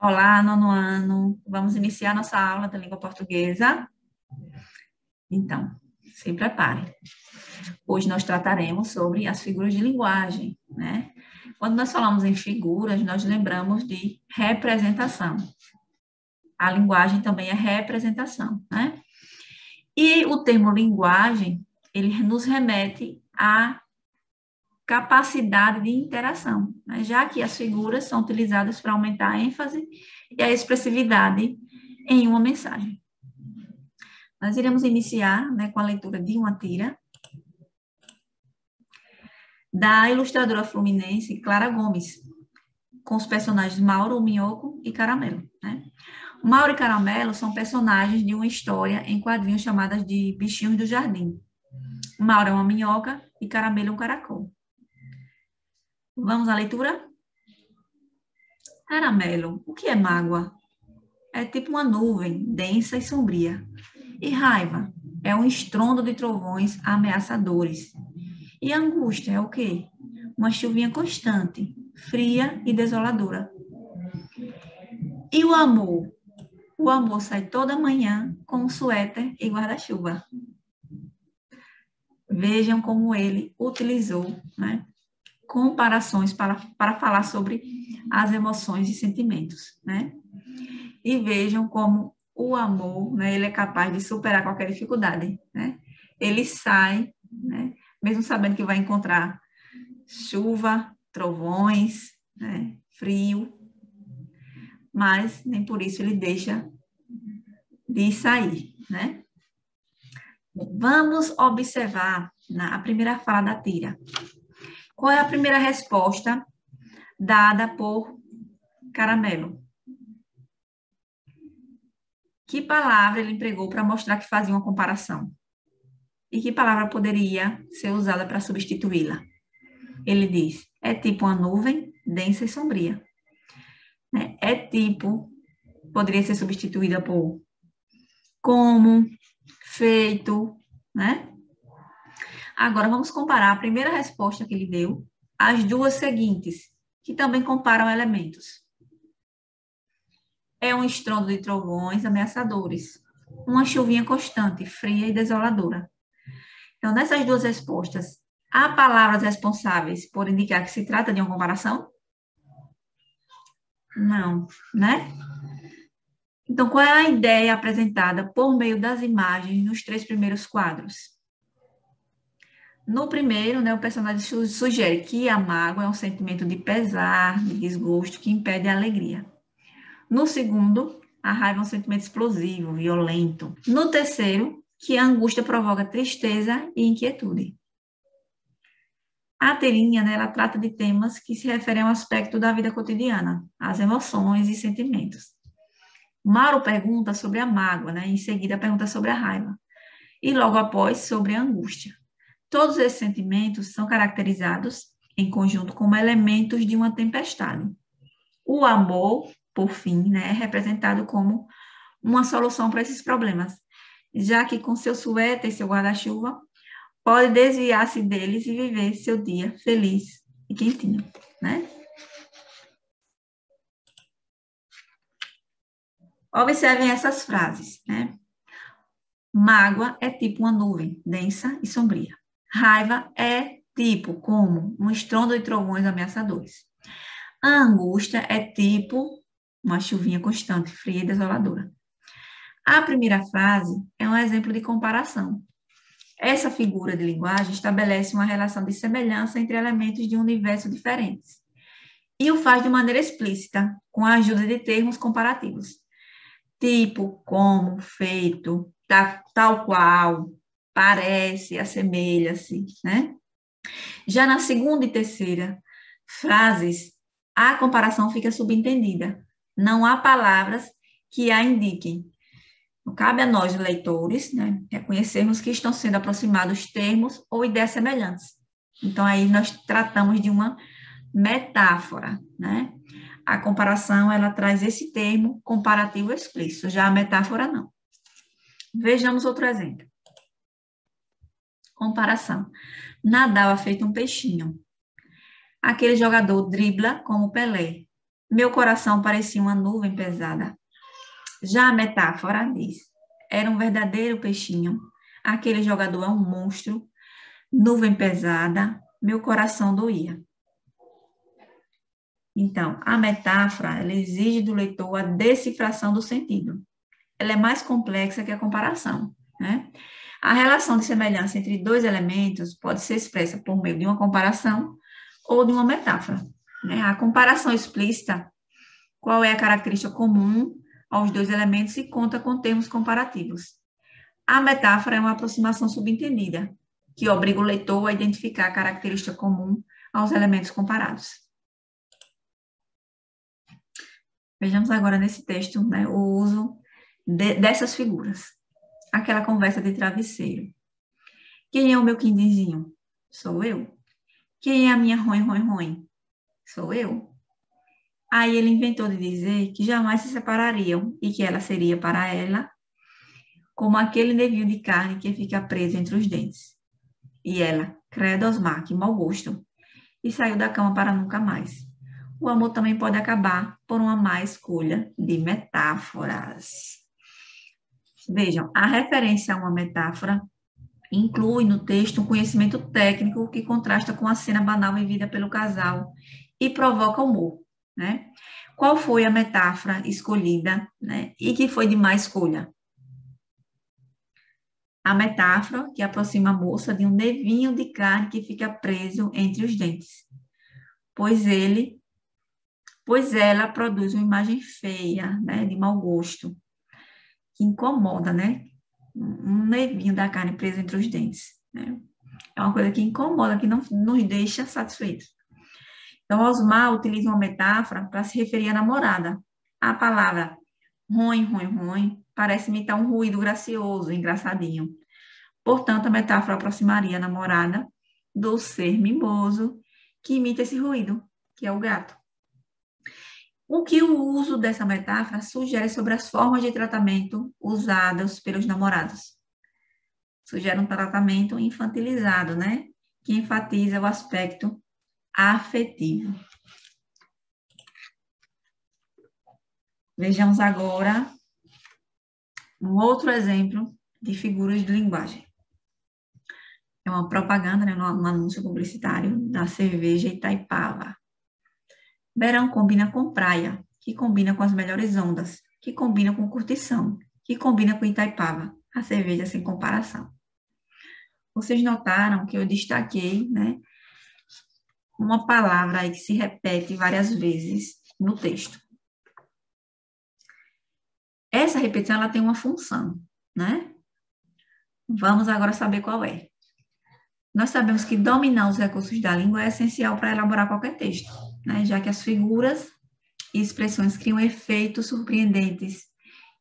Olá, nono ano. Vamos iniciar nossa aula da língua portuguesa. Então, se prepare. Hoje nós trataremos sobre as figuras de linguagem, né? Quando nós falamos em figuras, nós lembramos de representação. A linguagem também é representação, né? E o termo linguagem, ele nos remete à capacidade de interação, né? Já que as figuras são utilizadas para aumentar a ênfase e a expressividade em uma mensagem. Nós iremos iniciar, né, com a leitura de uma tira da ilustradora fluminense Clara Gomes, com os personagens Mauro, Minhoco e Caramelo, né? Mauro e Caramelo são personagens de uma história em quadrinhos chamadas de Bichinhos do Jardim. Mauro é uma minhoca e Caramelo é um caracol. Vamos à leitura? Caramelo, o que é mágoa? É tipo uma nuvem, densa e sombria. E raiva é um estrondo de trovões ameaçadores. E angústia é o quê? Uma chuvinha constante, fria e desoladora. E o amor? O amor sai toda manhã com um suéter e guarda-chuva. Vejam como ele utilizou, né, comparações para falar sobre as emoções e sentimentos, né? E vejam como o amor, né, ele é capaz de superar qualquer dificuldade, né? Ele sai, né, mesmo sabendo que vai encontrar chuva, trovões, né, frio, mas nem por isso ele deixa de sair, né? Vamos observar a primeira fala da tira. Qual é a primeira resposta dada por Caramelo? Que palavra ele empregou para mostrar que fazia uma comparação? E que palavra poderia ser usada para substituí-la? Ele diz, é tipo uma nuvem densa e sombria. É tipo, poderia ser substituída por como, feito, né? Agora, vamos comparar a primeira resposta que ele deu às duas seguintes, que também comparam elementos. É um estrondo de trovões ameaçadores, uma chuvinha constante, fria e desoladora. Então, nessas duas respostas, há palavras responsáveis por indicar que se trata de uma comparação? Não, né? Então, qual é a ideia apresentada por meio das imagens nos três primeiros quadros? No primeiro, né, o personagem sugere que a mágoa é um sentimento de pesar, de desgosto, que impede a alegria. No segundo, a raiva é um sentimento explosivo, violento. No terceiro, que a angústia provoca tristeza e inquietude. A tirinha, né, ela trata de temas que se referem ao aspecto da vida cotidiana, as emoções e sentimentos. Mauro pergunta sobre a mágoa, né, em seguida pergunta sobre a raiva, e logo após sobre a angústia. Todos esses sentimentos são caracterizados em conjunto como elementos de uma tempestade. O amor, por fim, né, é representado como uma solução para esses problemas, já que com seu suéter e seu guarda-chuva, pode desviar-se deles e viver seu dia feliz e quentinho, né? Observem essas frases, né? Mágoa é tipo uma nuvem, densa e sombria. Raiva é tipo como um estrondo de trovões ameaçadores. A angústia é tipo uma chuvinha constante, fria e desoladora. A primeira frase é um exemplo de comparação. Essa figura de linguagem estabelece uma relação de semelhança entre elementos de um universo diferentes e o faz de maneira explícita, com a ajuda de termos comparativos. Tipo, como, feito, tal qual, parece, assemelha-se, né? Já na segunda e terceira frases, a comparação fica subentendida. Não há palavras que a indiquem. Cabe a nós, leitores, né, reconhecermos que estão sendo aproximados termos ou ideias semelhantes. Então, aí nós tratamos de uma metáfora, né? A comparação, ela traz esse termo comparativo explícito, já a metáfora não. Vejamos outro exemplo. Comparação. Nadal é feito um peixinho. Aquele jogador dribla como Pelé. Meu coração parecia uma nuvem pesada. Já a metáfora diz: era um verdadeiro peixinho. Aquele jogador é um monstro. Nuvem pesada. Meu coração doía. Então, a metáfora, ela exige do leitor a decifração do sentido. Ela é mais complexa que a comparação, né? A relação de semelhança entre dois elementos pode ser expressa por meio de uma comparação ou de uma metáfora, né? A comparação explícita, qual é a característica comum aos dois elementos e conta com termos comparativos. A metáfora é uma aproximação subentendida, que obriga o leitor a identificar a característica comum aos elementos comparados. Vejamos agora nesse texto, né, o uso dessas figuras. Aquela conversa de travesseiro. Quem é o meu quindizinho? Sou eu. Quem é a minha ruim? Sou eu. Aí ele inventou de dizer que jamais se separariam e que ela seria para ela como aquele nevinho de carne que fica preso entre os dentes. E ela, credo Osmar, que mau gosto. E saiu da cama para nunca mais. O amor também pode acabar por uma má escolha de metáforas. Vejam, a referência a uma metáfora inclui no texto um conhecimento técnico que contrasta com a cena banal vivida pelo casal e provoca humor, né? Qual foi a metáfora escolhida, né? E que foi de má escolha? A metáfora que aproxima a moça de um nevinho de carne que fica preso entre os dentes, pois ela produz uma imagem feia, né? De mau gosto, que incomoda, né? Um nevinho da carne preso entre os dentes, né? É uma coisa que incomoda, que não nos deixa satisfeitos. Então, Osmar utiliza uma metáfora para se referir à namorada. A palavra ruim parece imitar um ruído gracioso, engraçadinho. Portanto, a metáfora aproximaria a namorada do ser mimoso que imita esse ruído, que é o gato. O que o uso dessa metáfora sugere sobre as formas de tratamento usadas pelos namorados? Sugere um tratamento infantilizado, né? Que enfatiza o aspecto afetivo. Vejamos agora um outro exemplo de figuras de linguagem. É uma propaganda, né, um anúncio publicitário da cerveja Itaipava. Verão combina com praia, que combina com as melhores ondas, que combina com curtição, que combina com Itaipava, a cerveja sem comparação. Vocês notaram que eu destaquei, né, uma palavra aí que se repete várias vezes no texto. Essa repetição, ela tem uma função, né? Vamos agora saber qual é. Nós sabemos que dominar os recursos da língua é essencial para elaborar qualquer texto, né? Já que as figuras e expressões criam efeitos surpreendentes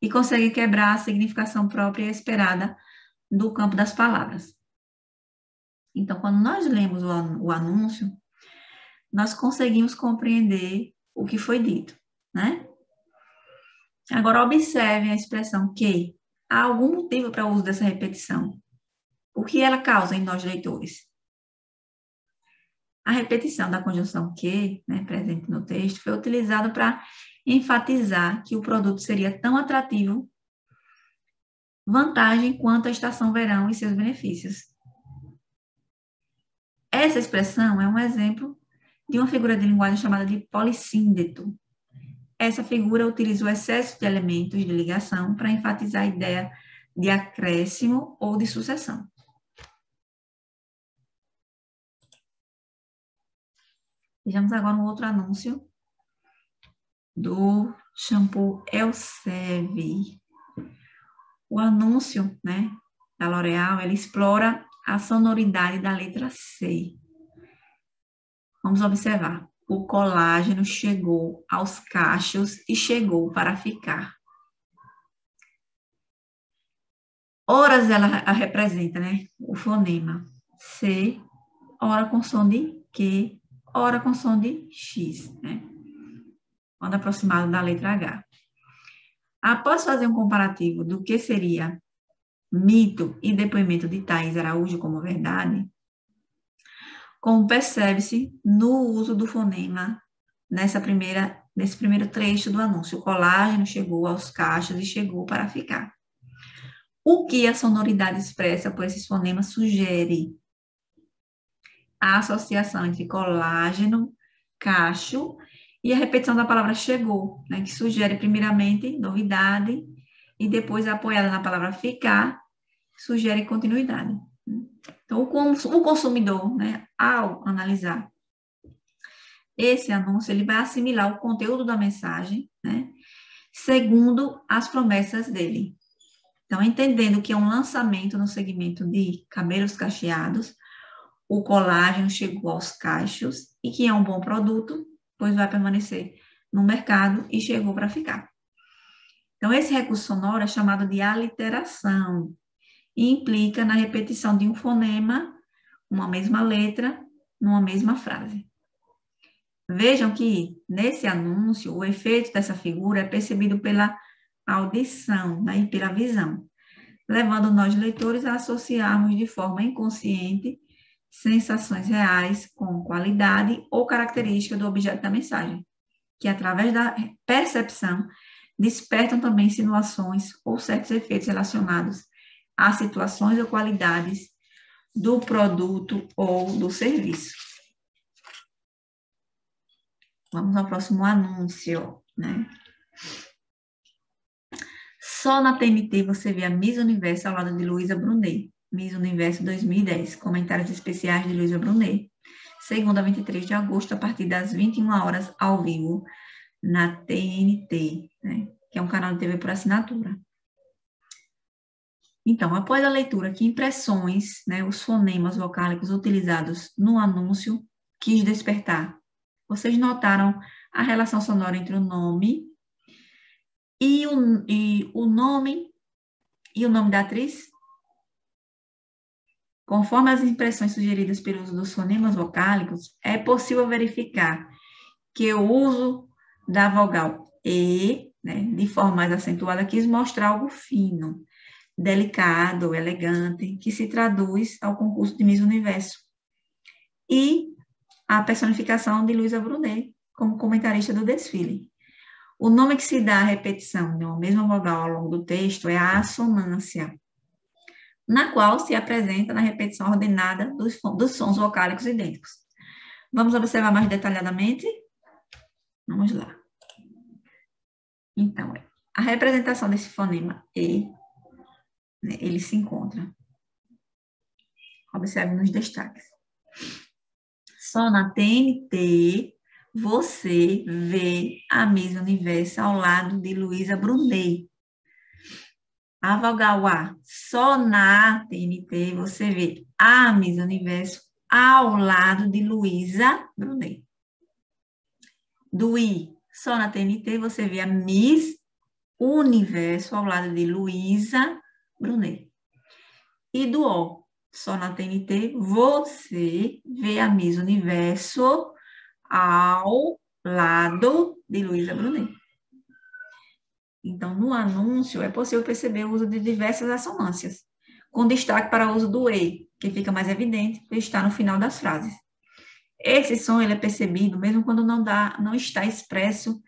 e conseguem quebrar a significação própria e esperada do campo das palavras. Então, quando nós lemos o anúncio, nós conseguimos compreender o que foi dito, né? Agora, observem a expressão que. Há algum motivo para o uso dessa repetição? O que ela causa em nós leitores? A repetição da conjunção que, né, presente no texto, foi utilizada para enfatizar que o produto seria tão atrativo, vantagem quanto a estação verão e seus benefícios. Essa expressão é um exemplo de uma figura de linguagem chamada de polissíndeto. Essa figura utiliza o excesso de elementos de ligação para enfatizar a ideia de acréscimo ou de sucessão. Vejamos agora um outro anúncio do shampoo Elseve. O anúncio, né, da L'Oréal, ele explora a sonoridade da letra C. Vamos observar. O colágeno chegou aos cachos e chegou para ficar. Horas ela representa, né, o fonema C, hora com som de Q, hora com som de X, né? Quando aproximado da letra H. Após fazer um comparativo do que seria mito e depoimento de Thaís Araújo como verdade, como percebe-se no uso do fonema nessa primeira nesse primeiro trecho do anúncio. O colágeno chegou aos cachos e chegou para ficar. O que a sonoridade expressa por esses fonemas sugere? A associação entre colágeno, cacho e a repetição da palavra chegou, né, que sugere primeiramente novidade e depois apoiada na palavra ficar, sugere continuidade. Então, o consumidor, né, ao analisar esse anúncio, ele vai assimilar o conteúdo da mensagem, né, segundo as promessas dele. Então, entendendo que é um lançamento no segmento de cabelos cacheados, o colágeno chegou aos cachos e que é um bom produto, pois vai permanecer no mercado e chegou para ficar. Então, esse recurso sonoro é chamado de aliteração e implica na repetição de um fonema, uma mesma letra, numa mesma frase. Vejam que, nesse anúncio, o efeito dessa figura é percebido pela audição, né, e pela visão, levando nós, leitores, a associarmos de forma inconsciente sensações reais com qualidade ou característica do objeto da mensagem, que, através da percepção, despertam também simulações ou certos efeitos relacionados a situações ou qualidades do produto ou do serviço. Vamos ao próximo anúncio, né? Só na TNT você vê a Miss Universo ao lado de Luísa Brunet. Miss Universo 2010. Comentários especiais de Luísa Brunet. Segunda, 23 de agosto, a partir das 21 horas, ao vivo, na TNT, né? Que é um canal de TV por assinatura. Então, após a leitura, que impressões, né, os fonemas vocálicos utilizados no anúncio quis despertar? Vocês notaram a relação sonora entre o nome e o nome e o nome da atriz? Conforme as impressões sugeridas pelo uso dos fonemas vocálicos, é possível verificar que o uso da vogal E, né, de forma mais acentuada, quis mostrar algo fino, delicado, elegante, que se traduz ao concurso de Miss Universo. E a personificação de Luísa Brunet como comentarista do desfile. O nome que se dá à repetição de uma mesma vogal ao longo do texto é a assonância, na qual se apresenta na repetição ordenada dos sons vocálicos idênticos. Vamos observar mais detalhadamente? Vamos lá. Então, a representação desse fonema E, né, ele se encontra. Observe nos destaques. Só na TNT você vê a Miss Universo ao lado de Luísa Brunet. A vogal A, só na TNT você vê a Miss Universo ao lado de Luísa Brunet. Do I, só na TNT você vê a Miss Universo ao lado de Luísa Brunet. E do O, só na TNT você vê a Miss Universo ao lado de Luísa Brunet. Então, no anúncio, é possível perceber o uso de diversas assonâncias, com destaque para o uso do E, que fica mais evidente, porque está no final das frases. Esse som ele é percebido mesmo quando não está expresso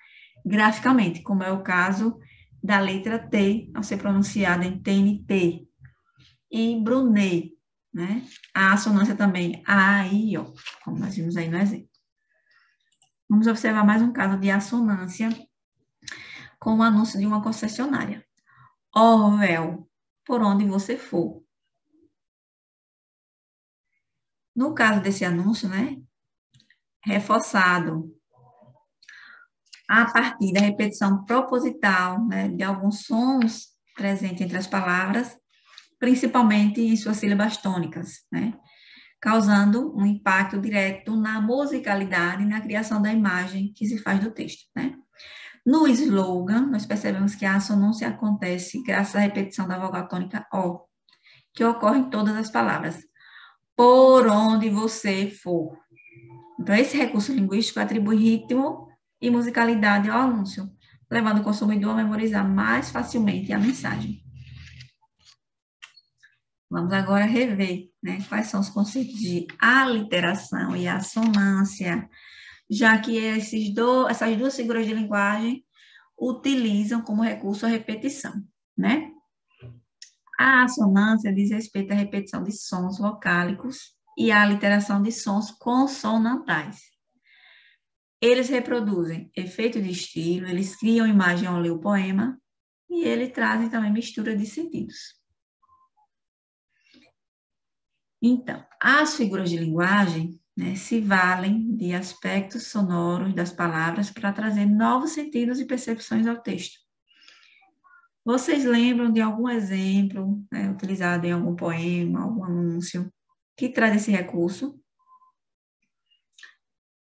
graficamente, como é o caso da letra T, ao ser pronunciada em TNT, e Brunet, né? A assonância também, A, I, O, como nós vimos aí no exemplo. Vamos observar mais um caso de assonância com o anúncio de uma concessionária. Orvel, por onde você for. No caso desse anúncio, né, reforçado a partir da repetição proposital, né, de alguns sons presentes entre as palavras, principalmente em suas sílabas tônicas, né, causando um impacto direto na musicalidade e na criação da imagem que se faz do texto, né. No slogan, nós percebemos que a assonância acontece graças à repetição da vogal tônica O, que ocorre em todas as palavras. Por onde você for. Então, esse recurso linguístico atribui ritmo e musicalidade ao anúncio, levando o consumidor a memorizar mais facilmente a mensagem. Vamos agora rever, né, quais são os conceitos de aliteração e assonância já que essas duas figuras de linguagem utilizam como recurso a repetição, né? A assonância diz respeito à repetição de sons vocálicos e à literação de sons consonantais. Eles reproduzem efeito de estilo, eles criam imagem ao ler o poema e eles trazem também mistura de sentidos. Então, as figuras de linguagem, né, se valem de aspectos sonoros das palavras para trazer novos sentidos e percepções ao texto. Vocês lembram de algum exemplo, né, utilizado em algum poema, algum anúncio, que traz esse recurso?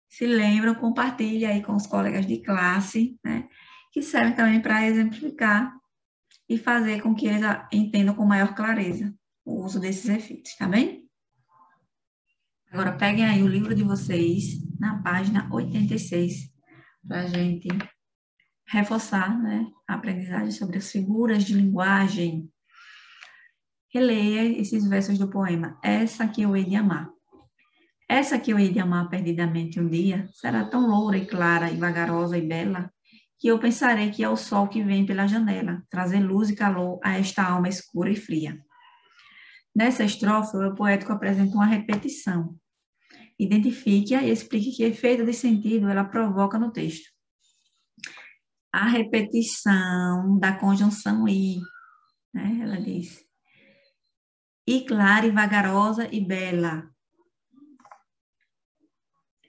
Se lembram, compartilhe aí com os colegas de classe, né, que servem também para exemplificar e fazer com que eles entendam com maior clareza o uso desses efeitos, tá bem? Agora, peguem aí o livro de vocês, na página 86, para a gente reforçar, né, a aprendizagem sobre as figuras de linguagem. Releia esses versos do poema Essa que eu hei de amar. Essa que eu hei de amar perdidamente um dia será tão loura e clara e vagarosa e bela que eu pensarei que é o sol que vem pela janela, trazer luz e calor a esta alma escura e fria. Nessa estrofe, o poético apresenta uma repetição. Identifique-a e explique que efeito de sentido ela provoca no texto. A repetição da conjunção i, né? Ela diz, e clara e vagarosa e bela.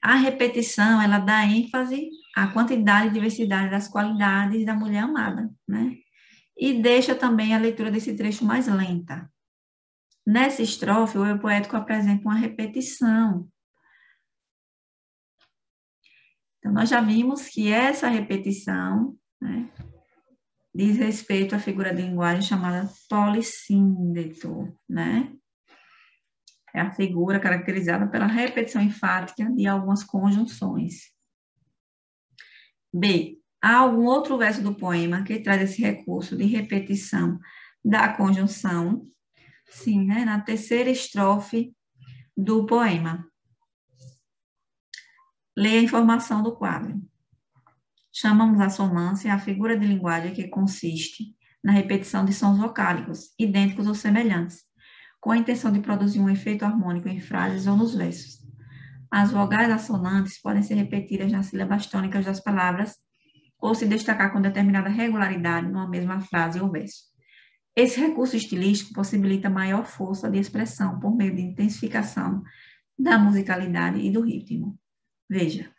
A repetição, ela dá ênfase à quantidade e diversidade das qualidades da mulher amada, né? E deixa também a leitura desse trecho mais lenta. Nessa estrofe, o eu poético apresenta uma repetição. Então, nós já vimos que essa repetição, né, diz respeito à figura de linguagem chamada polissíndeto, né? É a figura caracterizada pela repetição enfática de algumas conjunções. B. Há algum outro verso do poema que traz esse recurso de repetição da conjunção? Sim, né? Na terceira estrofe do poema. Leia a informação do quadro. Chamamos a assonância a figura de linguagem que consiste na repetição de sons vocálicos, idênticos ou semelhantes, com a intenção de produzir um efeito harmônico em frases ou nos versos. As vogais assonantes podem ser repetidas nas sílabas tônicas das palavras ou se destacar com determinada regularidade numa mesma frase ou verso. Esse recurso estilístico possibilita maior força de expressão por meio de intensificação da musicalidade e do ritmo. Veja,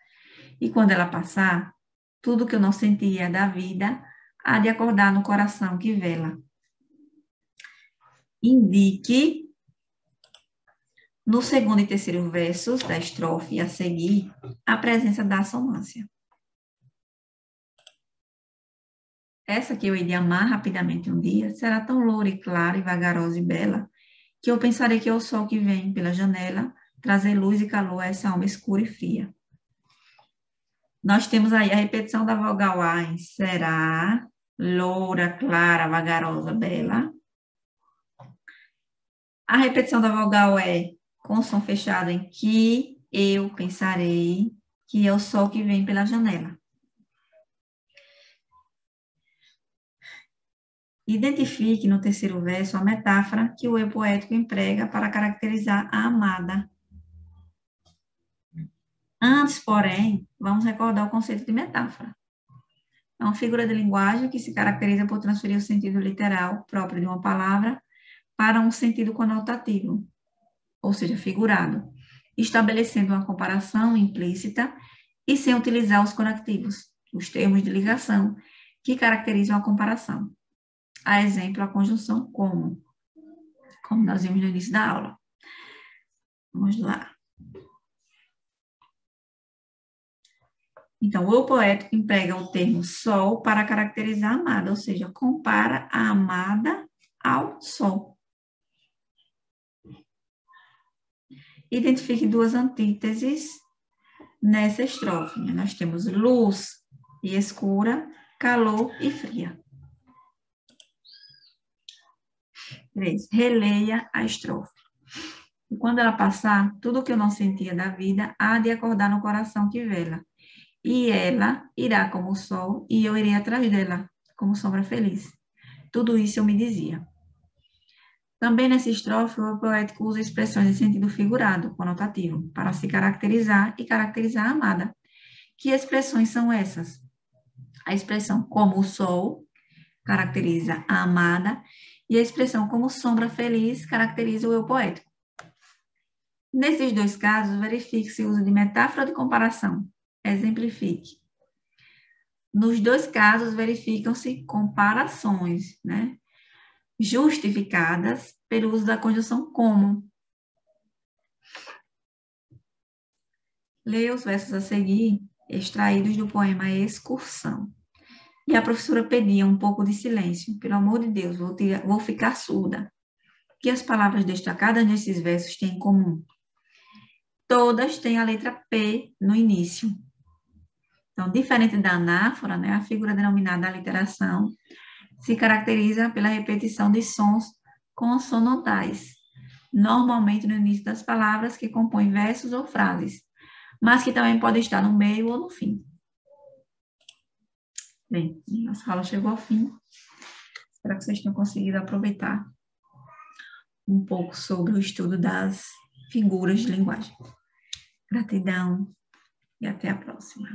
e quando ela passar, tudo que eu não sentia da vida há de acordar no coração que vela. Indique no segundo e terceiro versos da estrofe a seguir a presença da assonância. Essa que eu hei de amar rapidamente um dia será tão loura e clara e vagarosa e bela que eu pensarei que é o sol que vem pela janela trazer luz e calor a essa alma escura e fria. Nós temos aí a repetição da vogal A em será, loura, clara, vagarosa, bela. A repetição da vogal E com som fechado em que eu pensarei que é o sol que vem pela janela. Identifique no terceiro verso a metáfora que o eu poético emprega para caracterizar a amada. Antes, porém, vamos recordar o conceito de metáfora. É uma figura de linguagem que se caracteriza por transferir o sentido literal próprio de uma palavra para um sentido conotativo, ou seja, figurado, estabelecendo uma comparação implícita e sem utilizar os conectivos, os termos de ligação que caracterizam a comparação. A exemplo, a conjunção como nós vimos no início da aula. Vamos lá. Então, o poético emprega o termo sol para caracterizar a amada, ou seja, compara a amada ao sol. Identifique duas antíteses nessa estrofe. Nós temos luz e escura, calor e fria. 3. Releia a estrofe. E quando ela passar, tudo que eu não sentia da vida há de acordar no coração que vela. e ela irá como o sol, e eu irei atrás dela, como sombra feliz. Tudo isso eu me dizia. Também nessa estrofe, o poético usa expressões em sentido figurado, conotativo, para se caracterizar e caracterizar a amada. Que expressões são essas? A expressão como o sol caracteriza a amada, e a expressão como sombra feliz caracteriza o eu poético. Nesses dois casos, verifique-se o uso de metáfora de comparação. Exemplifique. Nos dois casos, verificam-se comparações, né? Justificadas pelo uso da conjunção como. Leia os versos a seguir, extraídos do poema Excursão. E a professora pedia um pouco de silêncio. Pelo amor de Deus, vou ficar surda. O que as palavras destacadas nesses versos têm em comum? Todas têm a letra P no início. Então, diferente da anáfora, né, a figura denominada aliteração se caracteriza pela repetição de sons consonantais, normalmente no início das palavras que compõem versos ou frases, mas que também podem estar no meio ou no fim. Bem, nossa aula chegou ao fim. Espero que vocês tenham conseguido aproveitar um pouco sobre o estudo das figuras de linguagem. Gratidão e até a próxima.